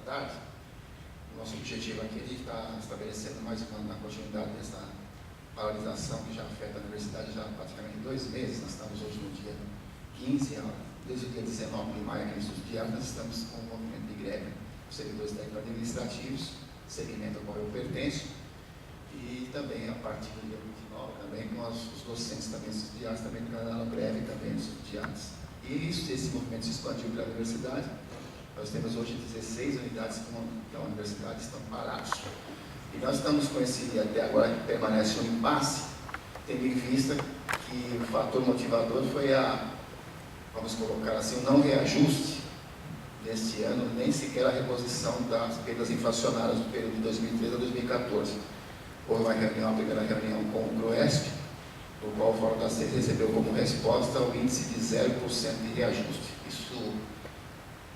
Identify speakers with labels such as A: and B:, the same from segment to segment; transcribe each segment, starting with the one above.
A: tarde. O nosso objetivo aqui está estabelecendo mais uma continuidade dessa paralisação que já afeta a universidade já há praticamente 2 meses. Nós estamos hoje no dia 15, desde o dia 19 de maio, aqui nos dias, nós estamos com um movimento de greve dos servidores técnicos administrativos, segmento ao qual eu pertenço, e também a partir do dia 29 também com os docentes também estudiantes também na greve também os estudiantes. E esse movimento se expandiu para a universidade. Nós temos hoje 16 unidades da universidade que estão paradas. E nós estamos com esse, até agora, que permanece um impasse, tendo em vista que o fator motivador foi vamos colocar assim, o não reajuste deste ano, nem sequer a reposição das perdas inflacionárias do período de 2013 a 2014. Houve uma reunião, a primeira reunião com o Proesp, no qual o Fórum da CES recebeu como resposta o índice de 0% de reajuste. Isso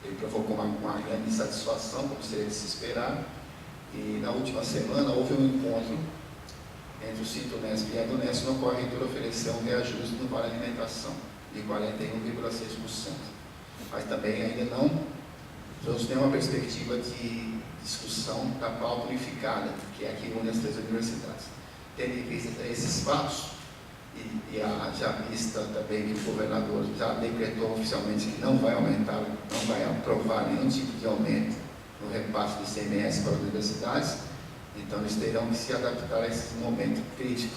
A: ele provocou uma grande insatisfação, como seria de se esperar, e na última semana houve um encontro entre o Sintunesp e a Adunesp, no qual a reitora ofereceu um reajuste no vale alimentação de 41,6%. Mas também ainda não trouxe nenhuma perspectiva de discussão da pauta unificada, que é a que une as 3 universidades. Tendo em vista esses fatos, e já vista também que o governador já decretou oficialmente que não vai aumentar, não vai aprovar nenhum tipo de aumento no repasse do ICMS para as universidades, então eles terão que se adaptar a esse momento crítico,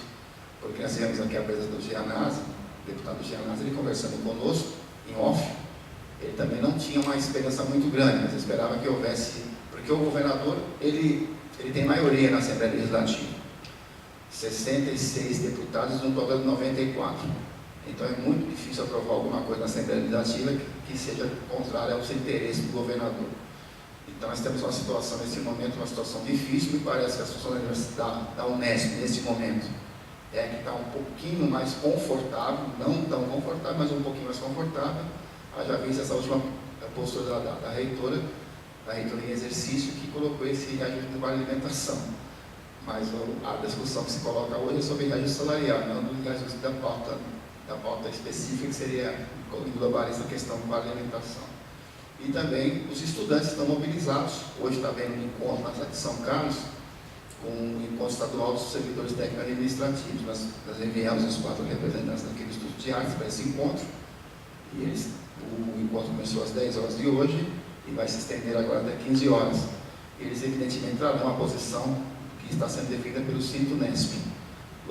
A: porque nós tivemos aqui a presença do Gianazzi, o deputado Gianazzi, ele conversando conosco, em off, ele também não tinha uma esperança muito grande, mas esperava que houvesse, porque o governador, ele tem maioria na Assembleia Legislativa, 66 deputados no total de 94. Então é muito difícil aprovar alguma coisa na Assembleia Legislativa que seja contrária aos interesses do governador. Então nós temos uma situação nesse momento, uma situação difícil. Me parece que a situação da Unesp nesse momento é que está um pouquinho mais confortável, não tão confortável, mas um pouquinho mais confortável. Já visto essa última postura da reitora em exercício, que colocou esse reajuste do vale alimentação. Mas a discussão que se coloca hoje é sobre reajuste salarial, não do reajuste da pauta específica, que seria global essa questão do vale alimentação. E também os estudantes estão mobilizados. Hoje está havendo um encontro na cidade de São Carlos, com o encontro estadual dos servidores técnicos administrativos. Nós enviamos os 4 representantes daquele estudo de artes para esse encontro. E o encontro começou às 10 horas de hoje e vai se estender agora até 15 horas. Eles, evidentemente, trarão a posição que está sendo defendida pelo Sintunesp.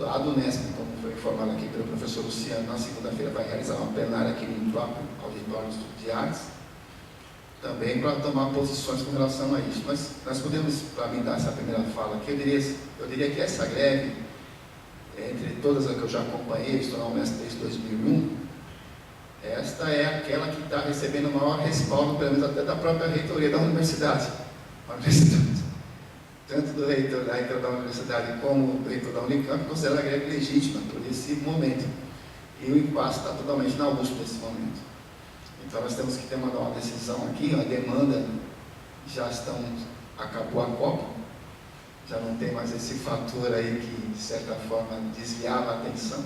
A: A Adunesp, como foi informado aqui pelo professor Luciano, na segunda-feira vai realizar uma plenária aqui no próprio auditório do Estudo de Artes, também para tomar posições com relação a isso. Mas nós podemos, para mim, dar essa primeira fala aqui, eu diria que essa greve, entre todas as que eu já acompanhei, estou na Unesp desde 2001, esta é aquela que está recebendo o maior respaldo, pelo menos até da própria reitoria da universidade. Tanto do reitor da universidade como do reitor da Unicamp, considera a greve legítima por esse momento. E o impasse está totalmente na USP nesse momento. Então nós temos que tomar uma decisão aqui, a demanda acabou a Copa, já não tem mais esse fator aí que, de certa forma, desviava a atenção.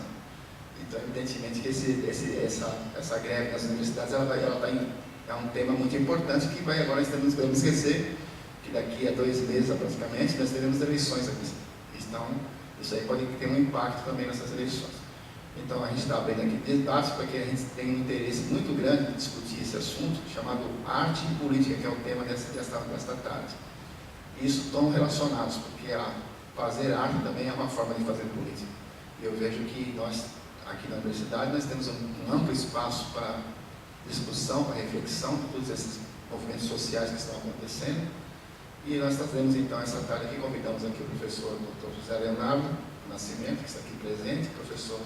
A: Então, evidentemente que essa greve das universidades é um tema muito importante que vai agora, nós podemos esquecer que daqui a 2 meses, praticamente, nós teremos eleições aqui. Então, isso aí pode ter um impacto também nessas eleições. Então, a gente está abrindo aqui debates porque a gente tem um interesse muito grande de discutir esse assunto, chamado arte e política, que é o tema desta tarde. E isso estão relacionados, porque fazer arte também é uma forma de fazer política. E eu vejo que nós, aqui na universidade, nós temos um amplo espaço para discussão, para reflexão de todos esses movimentos sociais que estão acontecendo. E nós trazemos então essa tarde aqui, convidamos aqui o professor Dr. José Leonardo Nascimento, que está aqui presente, o professor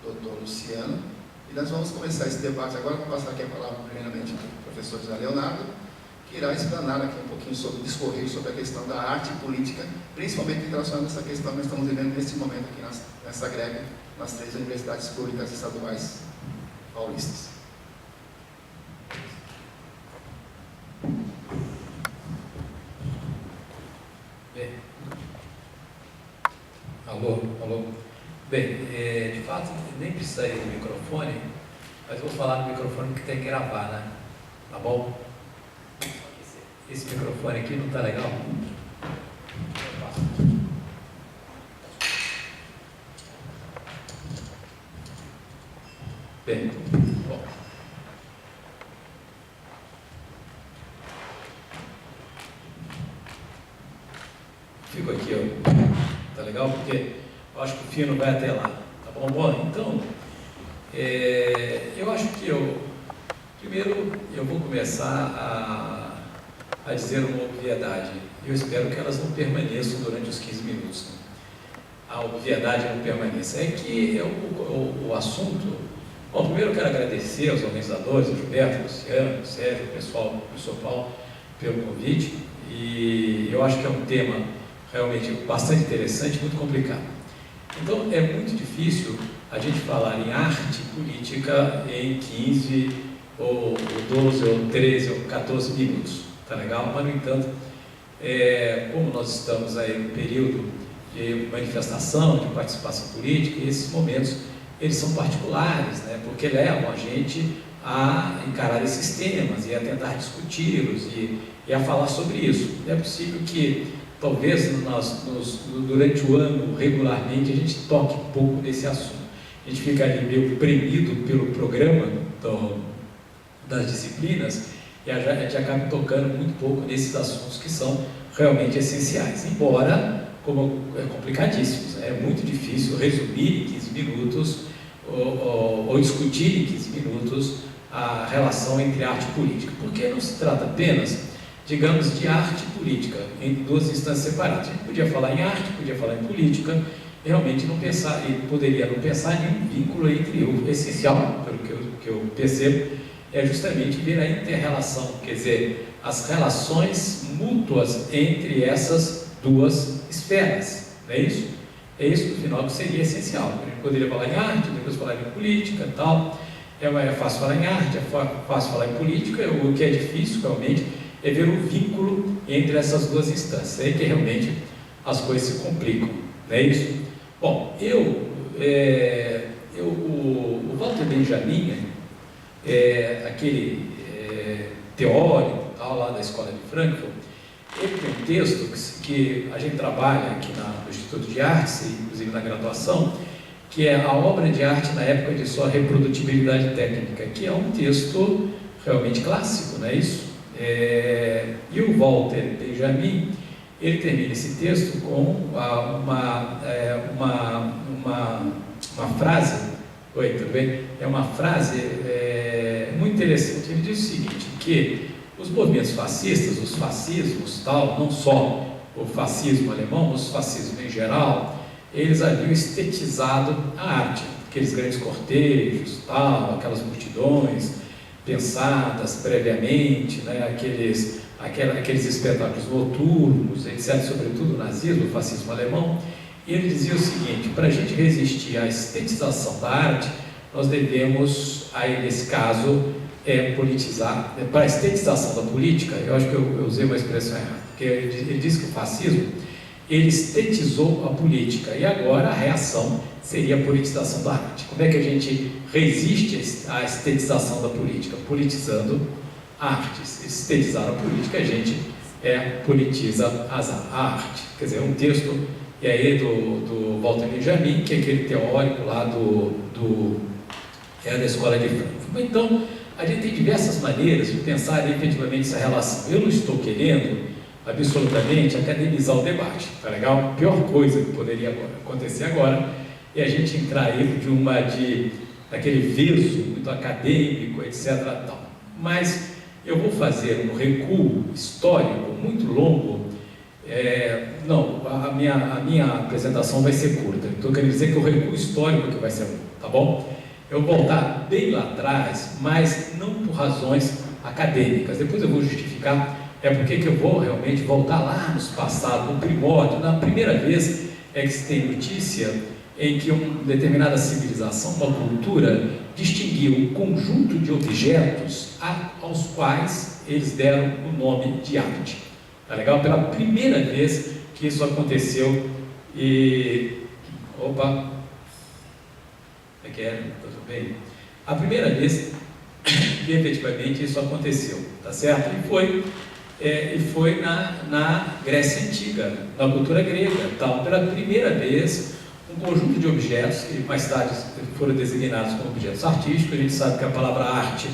A: Dr. Luciano, e nós vamos começar esse debate agora. Vou passar aqui a palavra primeiramente ao professor José Leonardo, que irá explanar aqui um pouquinho discorrer sobre a questão da arte e política, principalmente relacionada a essa questão que nós estamos vivendo neste momento aqui nessa greve nas 3 universidades públicas estaduais paulistas.
B: Bem, alô. Bem, de fato, nem precisaria do microfone, mas vou falar no microfone que tem que gravar, né? Tá bom? Esse microfone aqui não está legal? Bem, bom. Fico aqui, ó. Tá legal? Porque eu acho que o fio não vai até lá. Tá bom? Bom, então, eu acho que primeiro eu vou começar a dizer uma obviedade. Eu espero que elas não permaneçam durante os 15 minutos. Né? A obviedade não permaneça. É que o assunto... Bom, primeiro eu quero agradecer aos organizadores, ao Gilberto, ao Luciano, ao Sérgio, ao pessoal, ao professor Paulo, pelo convite. E eu acho que é um tema realmente bastante interessante, muito complicado. Então, é muito difícil a gente falar em arte política em 15, ou 12, ou 13, ou 14 minutos, tá legal? Mas, no entanto, como nós estamos aí no período de manifestação, de participação política, esses momentos, eles são particulares, né? Porque levam a gente a encarar esses temas e a tentar discuti-los e a falar sobre isso. É possível que talvez durante o ano, regularmente, a gente toque um pouco desse assunto. A gente fica ali meio premido pelo programa das disciplinas e a gente acaba tocando muito pouco nesses assuntos que são realmente essenciais. Embora, como é complicadíssimo, é muito difícil resumir em 15 minutos ou discutir em 15 minutos a relação entre arte e política. Porque não se trata apenas, digamos, de arte e política, em duas instâncias separadas. A gente podia falar em arte, podia falar em política, e realmente não pensar, e poderia não pensar em nenhum vínculo entre o essencial, pelo que eu percebo, é justamente ver a inter-relação, quer dizer, as relações mútuas entre essas duas esferas, não é isso? É isso, no final, que seria essencial. A gente poderia falar em arte, depois falar em política e tal. É fácil falar em arte, é fácil falar em política, o que é difícil, realmente, é ver o vínculo entre essas duas instâncias. É aí que realmente as coisas se complicam, não é isso? Bom, o Walter Benjamin, aquele teórico tal, lá da Escola de Frankfurt, ele tem um texto que a gente trabalha aqui no Instituto de Artes, inclusive na graduação, que é a obra de arte na época de sua reprodutibilidade técnica, que é um texto realmente clássico, não é isso? E o Walter Benjamin, ele termina esse texto com uma frase, oi, tudo bem? É uma frase muito interessante. Ele diz o seguinte, que os movimentos fascistas, os fascismos, tal, não só o fascismo alemão, mas o fascismo em geral, eles haviam estetizado a arte, aqueles grandes cortejos, tal, aquelas multidões pensadas previamente, né, aqueles espetáculos noturnos, etc., sobretudo o nazismo, o fascismo alemão. E ele dizia o seguinte: para a gente resistir à estetização da arte, nós devemos, aí nesse caso, politizar. Para a estetização da política, eu acho que eu usei uma expressão errada, porque ele disse que o fascismo, ele estetizou a política, e agora a reação seria a politização da arte. Como é que a gente resiste à estetização da política? Politizando a arte. Estetizar a política, a gente politiza a arte. Quer dizer, um texto e aí do Walter Benjamin, que é aquele teórico lá da Escola de Frankfurt. Então, a gente tem diversas maneiras de pensar efetivamente essa relação. Eu não estou querendo absolutamente academizar o debate, tá legal? A pior coisa que poderia acontecer agora é a gente entrar aí daquele veso muito acadêmico, etc. Tal. Mas eu vou fazer um recuo histórico muito longo. Não, a minha apresentação vai ser curta. Então, eu quero dizer que o recuo histórico que vai ser longo, tá bom? Eu vou voltar bem lá atrás, mas não por razões acadêmicas. Depois eu vou justificar porque eu vou realmente voltar lá nos passados, no primórdio, na primeira vez que se tem notícia em que uma determinada civilização, uma cultura, distinguiu um conjunto de objetos aos quais eles deram o nome de arte. Tá legal? Pela primeira vez que isso aconteceu Opa! Tudo bem? A primeira vez que efetivamente isso aconteceu, tá certo? E foi e foi na Grécia Antiga, na cultura grega. Então, pela primeira vez, um conjunto de objetos, que mais tarde foram designados como objetos artísticos. A gente sabe que a palavra arte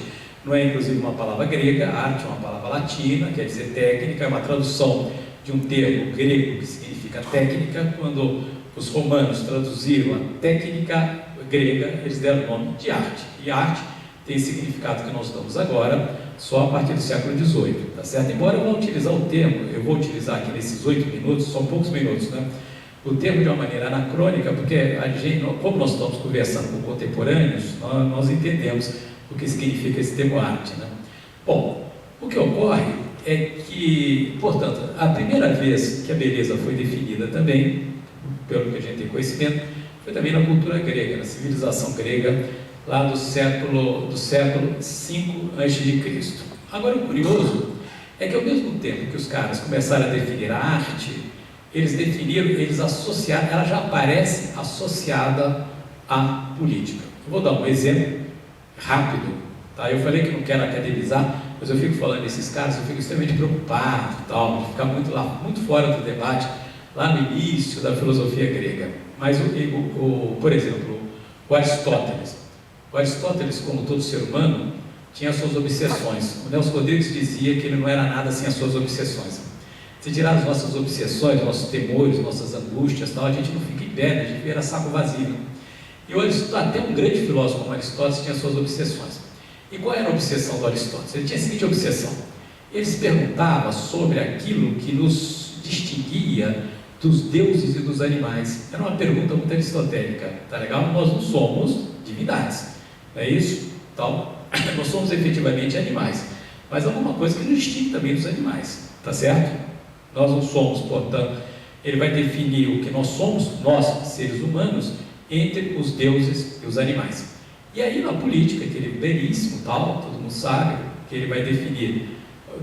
B: não é inclusive uma palavra grega, arte é uma palavra latina, quer dizer técnica, é uma tradução de um termo grego que significa técnica. Quando os romanos traduziram a técnica grega, eles deram o nome de arte, e arte tem esse significado que nós damos agora, só a partir do século XVIII, tá certo? Embora eu vou utilizar o termo, eu vou utilizar aqui nesses 8 minutos, são poucos minutos, né? O termo de uma maneira anacrônica, porque a gente, como nós estamos conversando com contemporâneos, nós entendemos o que significa esse termo arte, né? Bom, o que ocorre é que, portanto, a primeira vez que a beleza foi definida também, pelo que a gente tem conhecimento, foi também na cultura grega, na civilização grega, lá do século V a.C. Agora, o curioso é que, ao mesmo tempo que os caras começaram a definir a arte, eles associaram, ela já aparece associada à política. Eu vou dar um exemplo rápido, tá? Eu falei que não quero academizar, mas eu fico falando desses caras, eu fico extremamente preocupado, tal, de ficar muito fora do debate, lá no início da filosofia grega. Mas, por exemplo, o Aristóteles, como todo ser humano, tinha suas obsessões. O Nelson Rodrigues dizia que ele não era nada sem as suas obsessões. Se tirar as nossas obsessões, nossos temores, nossas angústias, tal, a gente não fica em pé, a gente vira saco vazio. E até um grande filósofo como Aristóteles tinha suas obsessões. E qual era a obsessão do Aristóteles? Ele tinha a seguinte obsessão: ele se perguntava sobre aquilo que nos distinguia dos deuses e dos animais. Era uma pergunta muito aristotélica, tá legal? Nós não somos divindades, não é isso? Então, nós somos efetivamente animais, mas alguma coisa que nos distingue também dos animais, tá certo? Nós não somos, portanto, ele vai definir o que nós somos, nós, seres humanos, entre os deuses e os animais. E aí, na política, que ele é belíssimo, tal, todo mundo sabe, que ele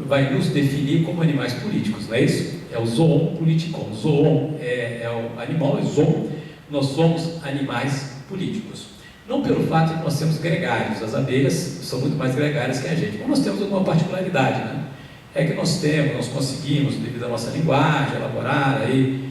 B: vai nos definir como animais políticos, não é isso? É o zoon politikon. Zoon é o animal, e zoon, nós somos animais políticos. Não pelo fato de que nós somos gregários, as abelhas são muito mais gregárias que a gente, mas nós temos alguma particularidade, né? É que nós conseguimos, devido à nossa linguagem, elaborar aí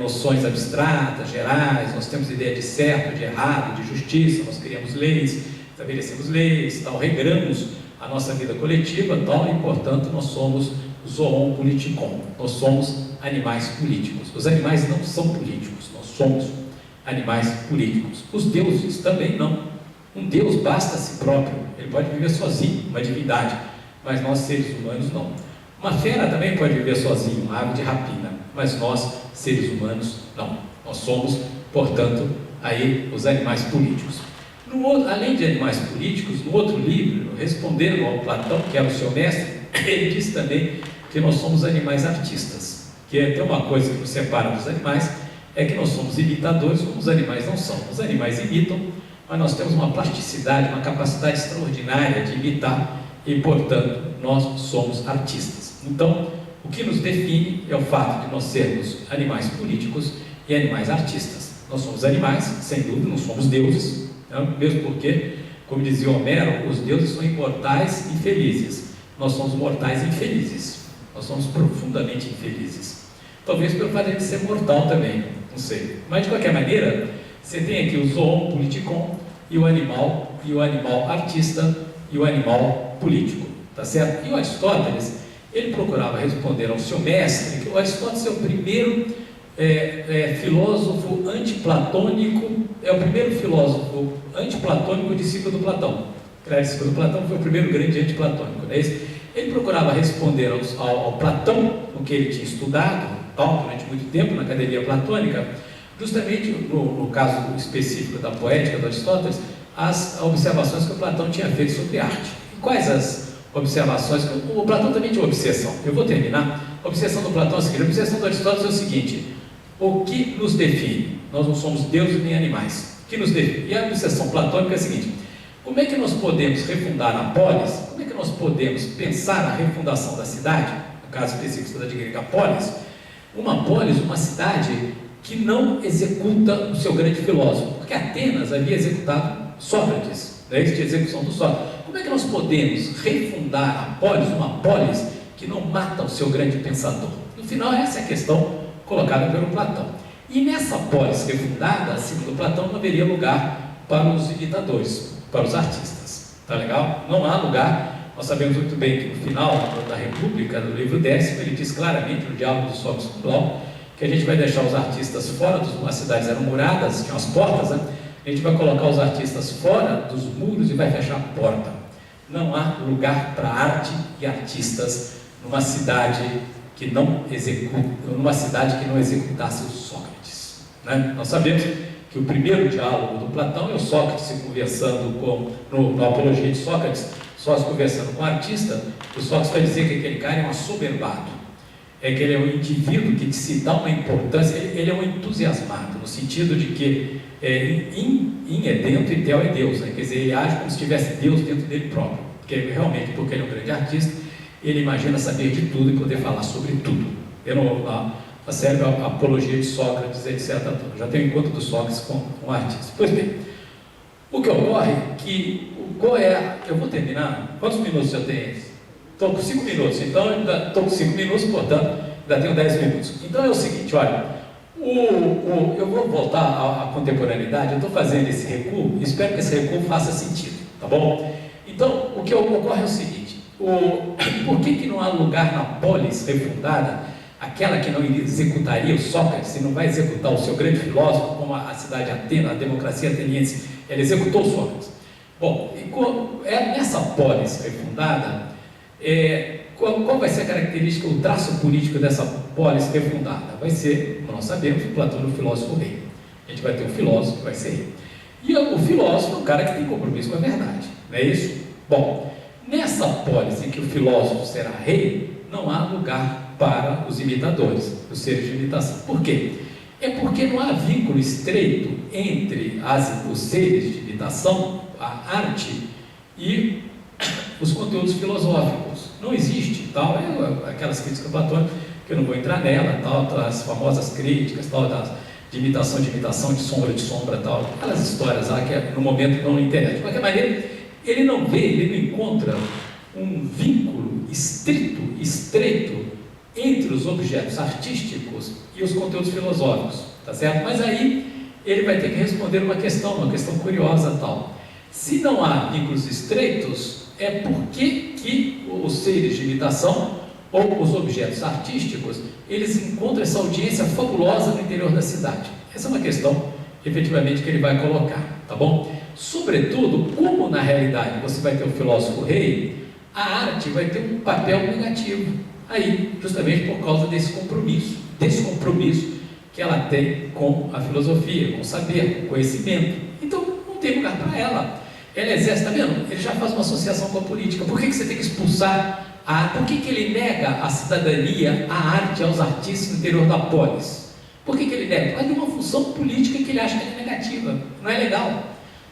B: noções abstratas, gerais, nós temos ideia de certo, de errado, de justiça, nós criamos leis, estabelecemos leis, tal, regramos a nossa vida coletiva, tal, e portanto nós somos zoon politikon, nós somos animais políticos. Os animais não são políticos, nós somos animais políticos. Os deuses também não. Um deus basta a si próprio, ele pode viver sozinho, uma divindade, mas nós seres humanos não. Uma fera também pode viver sozinho, uma ave de rapina, mas nós seres humanos não. Nós somos, portanto, aí os animais políticos. Além de animais políticos, no outro livro, respondendo ao Platão, que era o seu mestre, ele diz também que nós somos animais artistas, que tem uma coisa que nos separa dos animais, é que nós somos imitadores, como os animais não são. Os animais imitam, mas nós temos uma plasticidade, uma capacidade extraordinária de imitar, e portanto nós somos artistas. Então, o que nos define é o fato de nós sermos animais políticos e animais artistas. Nós somos animais, sem dúvida, não somos deuses, né? Mesmo porque, como dizia Homero, os deuses são imortais e felizes. Nós somos mortais e infelizes. Nós somos profundamente infelizes. Talvez pelo fato de ser mortal também, não sei. Mas de qualquer maneira, você tem aqui o zoon politikon e o animal artista e o animal político, tá certo? E o Aristóteles, ele procurava responder ao seu mestre, que o Aristóteles é o primeiro filósofo antiplatônico, é o primeiro filósofo antiplatônico discípulo do Platão. O discípulo do Platão foi o primeiro grande antiplatônico, né? Ele procurava responder ao Platão, o que ele tinha estudado durante muito tempo na academia platônica, justamente no caso específico da poética do Aristóteles, as observações que o Platão tinha feito sobre arte. E quais as observações? O Platão também tinha uma obsessão. Eu vou terminar. A obsessão do Platão é a seguinte: a obsessão do Aristóteles é o seguinte: o que nos define? Nós não somos deuses nem animais. O que nos define? E a obsessão platônica é a seguinte: como é que nós podemos refundar a polis? Como é que nós podemos pensar na refundação da cidade? No caso específico da cidade grega, polis. Uma polis, uma cidade que não executa o seu grande filósofo, porque Atenas havia executado Sócrates, né? Isso de execução do Sócrates. Como é que nós podemos refundar a polis, uma polis que que não mata o seu grande pensador. No final, essa é a questão colocada pelo Platão. E nessa polis refundada, segundo Platão, não haveria lugar para os imitadores, para os artistas. Tá legal? Não há lugar. Nós sabemos muito bem que no final da República, no livro 10º, ele diz claramente, no diálogo do Sócrates com Glauco, que a gente vai deixar os artistas fora as cidades eram muradas, tinham as portas, né? A gente vai colocar os artistas fora dos muros e vai fechar a porta. Não há lugar para arte e artistas numa cidade que não executasse o Sócrates, né? Nós sabemos que o primeiro diálogo do Platão é o Sócrates se conversando no Apologia de Sócrates, Sócrates conversando com o artista. O Sócrates vai dizer que aquele cara é um assoberbado, é que ele é um indivíduo que se dá uma importância, ele é um entusiasmado, no sentido de que in é dentro e tel é Deus, né? Quer dizer, ele age como se tivesse Deus dentro dele próprio, porque ele é um grande artista, ele imagina saber de tudo e poder falar sobre tudo. A série Apologia de Sócrates, etc. Já tem o encontro do Sócrates com o artista. Pois bem, o que ocorre é que, eu vou terminar, quantos minutos eu tenho? Estou com 5 minutos, então ainda estou com 5 minutos, portanto, ainda tenho 10 minutos. Então é o seguinte, olha, eu vou voltar à contemporaneidade, eu estou fazendo esse recuo, espero que esse recuo faça sentido, tá bom? Então, o que ocorre é o seguinte, por que não há lugar na polis refundada, aquela que não executaria o Sócrates, e não vai executar o seu grande filósofo, como a cidade de Atenas, a democracia ateniense, ela executou o Sócrates. Bom, nessa polis refundada, qual vai ser a característica, o traço político dessa polis refundada? Vai ser, como nós sabemos, o Platão é o filósofo rei. A gente vai ter um filósofo que vai ser rei. E o filósofo é um cara que tem compromisso com a verdade, não é isso? Bom, nessa polis em que o filósofo será rei, não há lugar para os imitadores, os seres de imitação. Por quê? É porque não há vínculo estreito entre os seres de imitação, a arte, e os conteúdos filosóficos. Não existe, tal, aquelas críticas platônicas, que eu não vou entrar nela, tal, as famosas críticas, tal, de imitação, de sombra, tal, aquelas histórias lá que no momento não interessam. De qualquer maneira, ele não encontra um vínculo estreito entre os objetos artísticos e os conteúdos filosóficos, tá certo? Mas aí ele vai ter que responder uma questão curiosa, tal. Se não há vínculos estreitos, é porque que os seres de imitação ou os objetos artísticos, eles encontram essa audiência fabulosa no interior da cidade. Essa é uma questão, efetivamente, que ele vai colocar, tá bom? Sobretudo, como na realidade você vai ter um filósofo rei, a arte vai ter um papel negativo, aí, justamente por causa desse compromisso que ela tem com a filosofia, com o saber, com o conhecimento. Então, não tem lugar para ela. Ela exerce, está vendo? Ele já faz uma associação com a política. Por que você tem que expulsar a arte? Por que ele nega a cidadania, a arte aos artistas no interior da polis? Por que ele nega? Porque tem uma função política que ele acha que é negativa, não é legal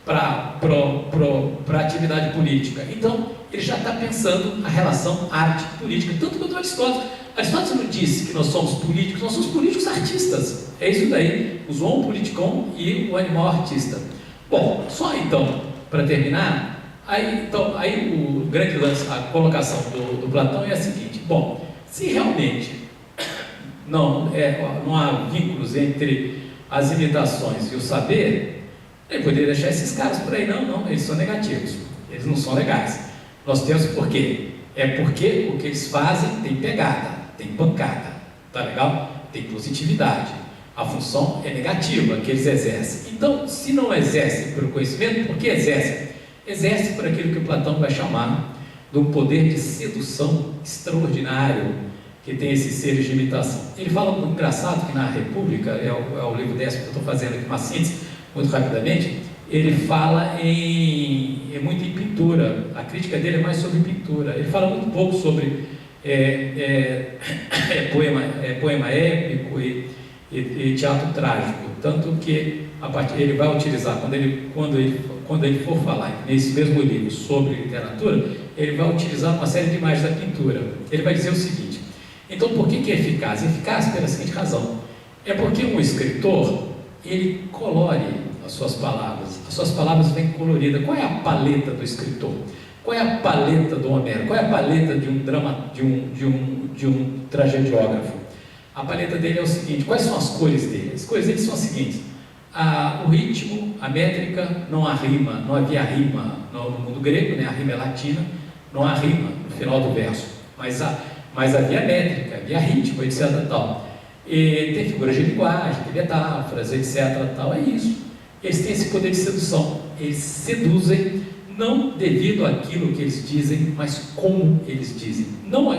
B: para a atividade política. Então, ele já está pensando a relação arte-política, tanto quanto Aristóteles. Aristóteles não disse que nós somos políticos artistas. É isso daí, o zoon politicon e o animal artista. Bom, só então, para terminar, aí o grande lance, a colocação do Platão é a seguinte: bom, se realmente não há vínculos entre as imitações e o saber, ele poderia deixar esses caras por aí. Não, eles são negativos, eles não são legais. Nós temos por quê? É porque o que eles fazem tem pegada, tem pancada, tá legal? Tem positividade. A função é negativa que eles exercem. Então, se não exercem pelo conhecimento, por que exercem? Exercem por aquilo que Platão vai chamar de um poder de sedução extraordinário que tem esses seres de imitação. Ele fala muito engraçado que na República, é o livro 10 que eu estou fazendo aqui uma síntese, muito rapidamente, ele fala muito em pintura. A crítica dele é mais sobre pintura. Ele fala muito pouco sobre poema épico e teatro trágico, tanto que ele vai utilizar, quando ele for falar nesse mesmo livro sobre literatura, ele vai utilizar uma série de imagens da pintura. Ele vai dizer o seguinte: então, por que é eficaz? Eficaz pela seguinte razão: é porque um escritor, ele colore as suas palavras vêm coloridas. Qual é a paleta do escritor? Qual é a paleta do Homero? Qual é a paleta de um tragediógrafo? A paleta dele é o seguinte: quais são as cores dele? As cores dele são as seguintes: o ritmo, a métrica, não há rima, não havia rima no mundo grego, né? A rima é latina, não há rima no final do verso, mas havia métrica, havia ritmo, etc. Tal. E tem figuras de linguagem, tem metáforas, etc. Tal. É isso. Eles têm esse poder de sedução. Eles seduzem não devido àquilo que eles dizem, mas como eles dizem. Não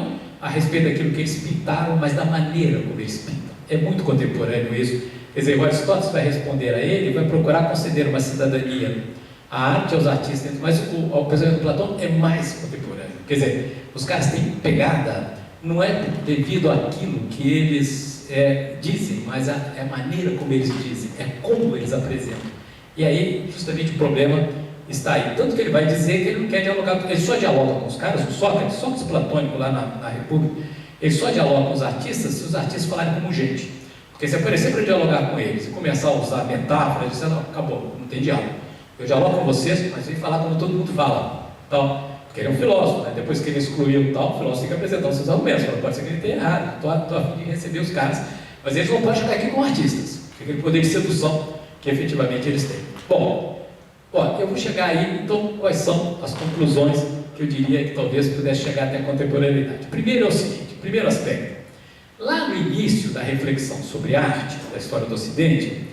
B: a respeito daquilo que eles pintaram, mas da maneira como eles pintam. É muito contemporâneo isso. Quer dizer, o Aristóteles vai responder a ele, vai procurar conceder uma cidadania à arte, aos artistas, mas o pensamento do Platão é mais contemporâneo. Quer dizer, os caras têm pegada, não é devido àquilo que eles dizem, mas é a maneira como eles dizem, é como eles apresentam. E aí, justamente, o problema está aí. Tanto que ele vai dizer que ele não quer dialogar, ele só dialoga com os caras, o Sócrates platônico lá na República, ele só dialoga com os artistas se os artistas falarem como gente. Porque se aparecer para dialogar com eles e começar a usar metáforas, dizer, não, acabou, não tem diálogo. Eu dialogo com vocês, mas vem falar como todo mundo fala. Então, porque ele é um filósofo, né? Depois que ele excluiu tal, o filósofo tem que apresentar os seus argumentos. Pode ser que ele tenha errado, estou a fim de receber os caras, mas eles não podem chegar aqui como artistas, porque aquele poder de sedução que efetivamente eles têm. Bom, eu vou chegar aí, então, quais são as conclusões que eu diria que talvez pudesse chegar até a contemporaneidade. Primeiro é o seguinte, primeiro aspecto. Lá no início da reflexão sobre a arte, da história do Ocidente,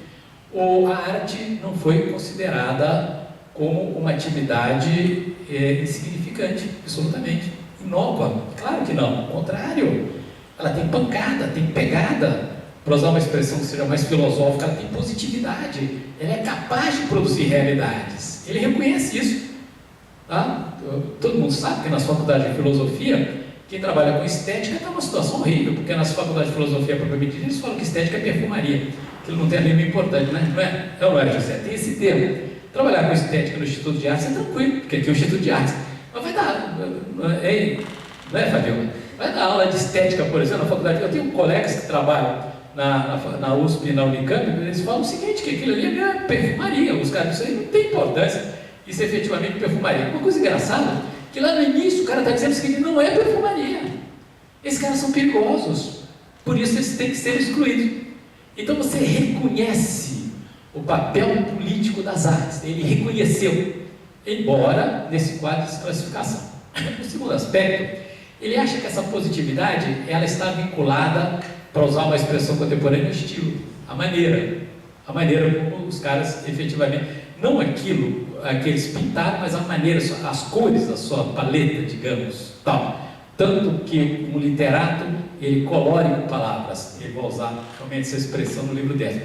B: a arte não foi considerada como uma atividade insignificante, absolutamente, inócua. Claro que não, ao contrário, ela tem pancada, tem pegada. Para usar uma expressão que seja mais filosófica, ela tem positividade, ela é capaz de produzir realidades. Ele reconhece isso. Tá? Todo mundo sabe que nas faculdades de filosofia, quem trabalha com estética está numa situação horrível, porque nas faculdades de filosofia, propriamente dita, eles falam que estética é perfumaria, que não tem a mínima importância, né? Não é, José? Tem esse termo. Trabalhar com estética no Instituto de Artes é tranquilo, porque aqui é o Instituto de Artes. Mas vai dar, não é, Fabio? Vai dar aula de estética, por exemplo, na faculdade. Eu tenho colegas que trabalham na USP e na Unicamp, eles falam o seguinte, que aquilo ali é perfumaria, os caras, isso aí não tem importância, isso é efetivamente perfumaria. Uma coisa engraçada, que lá no início o cara está dizendo o seguinte, não é perfumaria, esses caras são perigosos, por isso eles têm que ser excluídos. Então você reconhece o papel político das artes, ele reconheceu, embora nesse quadro de desclassificação. O segundo aspecto, ele acha que essa positividade, ela está vinculada, para usar uma expressão contemporânea, o estilo, a maneira como os caras efetivamente, não aquilo que eles pintaram, mas a maneira, as cores da sua paleta, digamos, tal. Tanto que um literato, ele colore com palavras, ele vai usar realmente essa expressão no livro dele.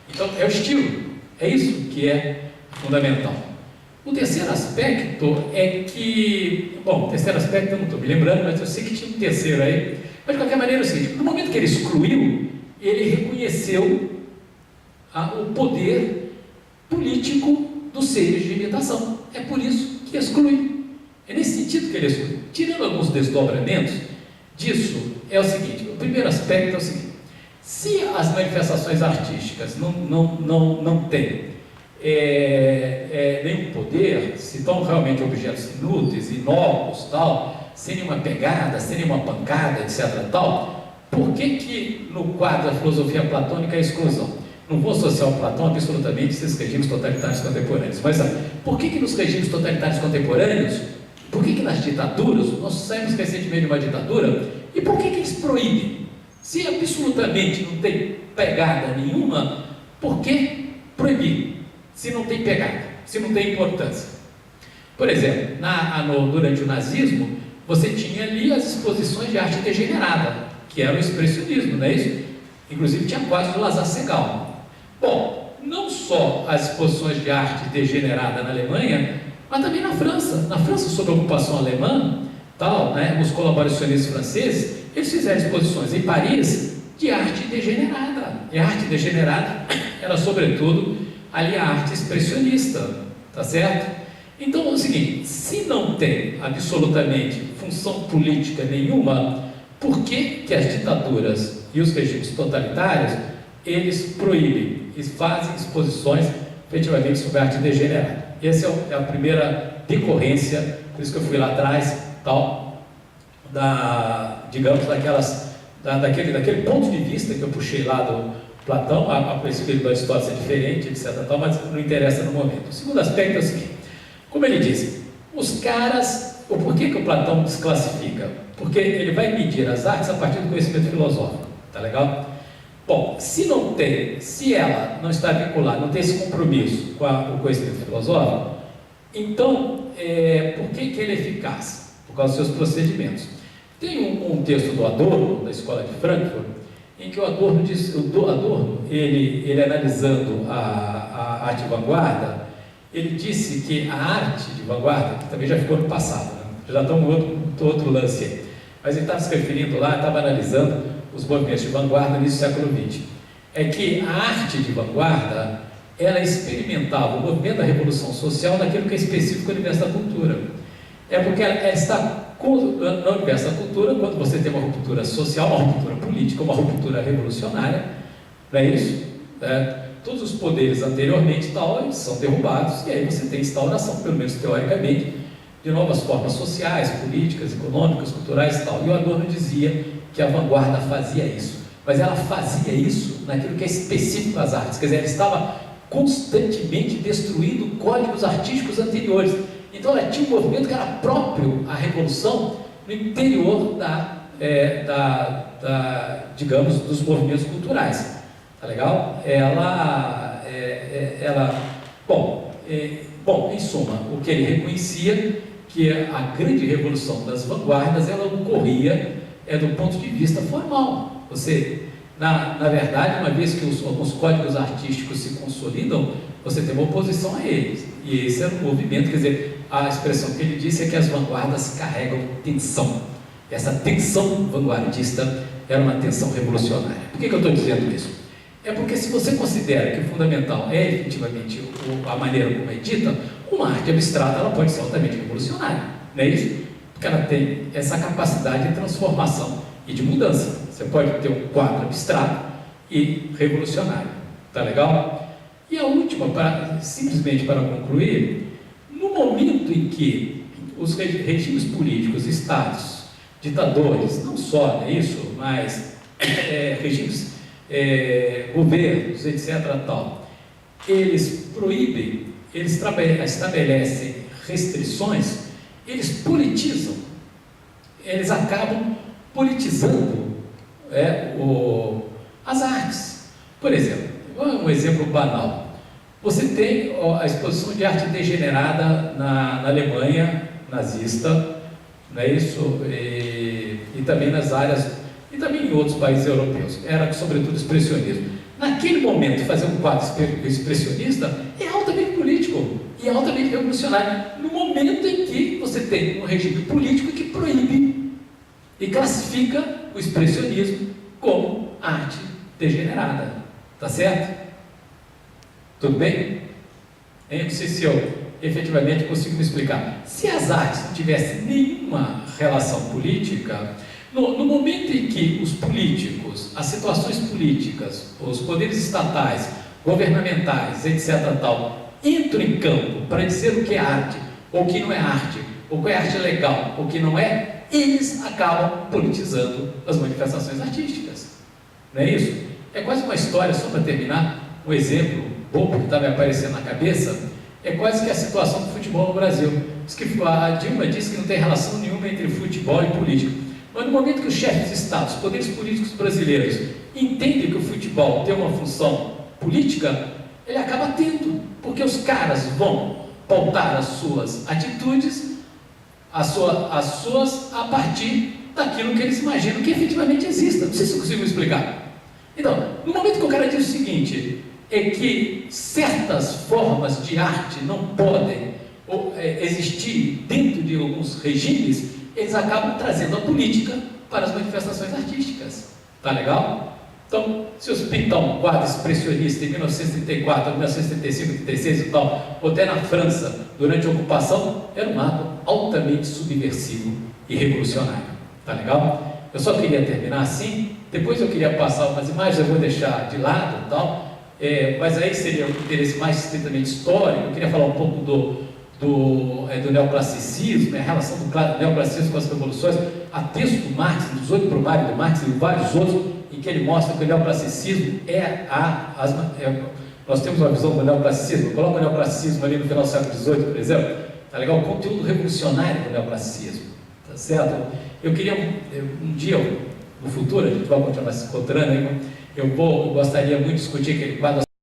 B: Então, é o estilo, é isso que é fundamental. O terceiro aspecto é que, bom, o terceiro aspecto eu não estou me lembrando, mas eu sei que tinha um terceiro aí, mas de qualquer maneira é o seguinte, no momento que ele excluiu, ele reconheceu o poder político dos seres de imitação. É por isso que exclui. É nesse sentido que ele exclui. Tirando alguns desdobramentos disso, é o seguinte, o primeiro aspecto é o seguinte, se as manifestações artísticas não têm nenhum poder, se estão realmente objetos inúteis, inócuos, tal, sem nenhuma pegada, sem nenhuma pancada, etc. tal, por que no quadro da filosofia platônica é a exclusão? Não vou associar o Platão absolutamente esses regimes totalitários contemporâneos, mas por que nos regimes totalitários contemporâneos, por que nas ditaduras, nós saímos recentemente de uma ditadura, e por que eles proíbem? Se absolutamente não tem pegada nenhuma, por que proibir? Se não tem pegada, se não tem importância. Por exemplo, durante o nazismo, você tinha ali as exposições de arte degenerada, que era o expressionismo, não é isso? Inclusive tinha quase do Lazar Segal. Bom, não só as exposições de arte degenerada na Alemanha, mas também na França. Na França, sob a ocupação alemã, tal, né, os colaboracionistas franceses, eles fizeram exposições em Paris de arte degenerada. E a arte degenerada era, sobretudo, ali a arte expressionista, tá certo? Então é o seguinte, se não tem absolutamente função política nenhuma, por que as ditaduras e os regimes totalitários, eles proíbem e fazem exposições efetivamente sobre arte degenerada? Essa é a primeira decorrência Por isso que eu fui lá atrás, tal, digamos, daquele ponto de vista que eu puxei lá do Platão, a princípio da história ser diferente, etc. Tal, mas não interessa no momento. O segundo aspecto é o seguinte: como ele disse, os caras, o porquê que o Platão desclassifica? Porque ele vai medir as artes a partir do conhecimento filosófico, tá legal? Bom, se ela não está vinculada, não tem esse compromisso com o conhecimento filosófico, então, por que ele é eficaz? Por causa dos seus procedimentos. Tem um texto do Adorno, da Escola de Frankfurt, em que o Adorno diz, ele analisando a arte de vanguarda, ele disse que a arte de vanguarda, que também já ficou no passado, né? Já está outro lance aí, mas ele estava se referindo lá, estava analisando os movimentos de vanguarda no início do século XX, é que a arte de vanguarda, ela experimentava o movimento da revolução social naquilo que é específico no universo da cultura. É porque ela está no universo da cultura, quando você tem uma ruptura social, uma ruptura política, uma ruptura revolucionária, não é isso? Todos os poderes anteriormente tal, são derrubados, e aí você tem instauração, pelo menos teoricamente, de novas formas sociais, políticas, econômicas, culturais e tal. E o Adorno dizia que a vanguarda fazia isso, mas ela fazia isso naquilo que é específico às artes, quer dizer, ela estava constantemente destruindo códigos artísticos anteriores. Então ela tinha um movimento que era próprio à revolução no interior digamos, dos movimentos culturais, tá legal? Bom, em suma, o que ele reconhecia que a grande revolução das vanguardas, ela ocorria do ponto de vista formal. Você, na verdade, uma vez que alguns códigos artísticos se consolidam, você tem uma oposição a eles. E esse era um movimento, quer dizer, a expressão que ele disse é que as vanguardas carregam tensão. E essa tensão vanguardista era uma tensão revolucionária. Por que eu estou dizendo isso? É porque se você considera que o fundamental é efetivamente a maneira como é dita, uma arte abstrata ela pode ser altamente revolucionária, não é isso? Porque ela tem essa capacidade de transformação e de mudança. Você pode ter um quadro abstrato e revolucionário, tá legal? E a última, simplesmente para concluir, no momento em que os regimes políticos, estados, ditadores, não só, não é isso, mas regimes, governos, etc. tal, eles proíbem, eles estabelecem restrições, eles politizam, eles acabam politizando as artes. Por exemplo, um exemplo banal, você tem a exposição de arte degenerada na Alemanha nazista, não é isso? E também nas áreas, e também em outros países europeus, era sobretudo expressionismo. Naquele momento, fazer um quadro expressionista é altamente político e altamente revolucionário, no momento em que você tem um regime político que proíbe e classifica o expressionismo como arte degenerada. Tá certo? Tudo bem? Não sei se eu efetivamente consigo me explicar. Se as artes não tivessem nenhuma relação política, no momento em que os políticos, as situações políticas, os poderes estatais, governamentais, etc. tal, entram em campo para dizer o que é arte, ou o que não é arte, ou o que é arte legal, ou o que não é, eles acabam politizando as manifestações artísticas. Não é isso? É quase uma história, só para terminar, um exemplo bobo que está me aparecendo na cabeça, é quase que a situação do futebol no Brasil. A Dilma disse que não tem relação nenhuma entre futebol e política. Mas no momento que os chefes de Estado, os poderes políticos brasileiros, entendem que o futebol tem uma função política, ele acaba tendo, porque os caras vão pautar as suas atitudes, as suas a partir daquilo que eles imaginam que efetivamente exista. Não sei se eu consigo me explicar. Então, no momento que o cara diz o seguinte, é que certas formas de arte não podem existir dentro de alguns regimes, eles acabam trazendo a política para as manifestações artísticas. Tá legal? Então, se eu pintar um quadro expressionista em 1934, 1935, 36 e tal, ou até na França, durante a ocupação, era um ato altamente subversivo e revolucionário. Tá legal? Eu só queria terminar assim, depois eu queria passar umas imagens, eu vou deixar de lado e tal, mas aí seria um interesse mais estritamente histórico. Eu queria falar um pouco do neoclassicismo, a relação do neoclassicismo com as revoluções, há texto do Marx, dos 8 Brumário do Marx e vários outros, em que ele mostra que o neoclassicismo nós temos uma visão do neoclassicismo, coloca o neoclassicismo ali no final do século XVIII, por exemplo, tá legal? O conteúdo revolucionário do neoclassicismo, tá certo? Eu queria, um dia, no futuro, a gente vai continuar se encontrando aí, eu gostaria muito de discutir aquele quadro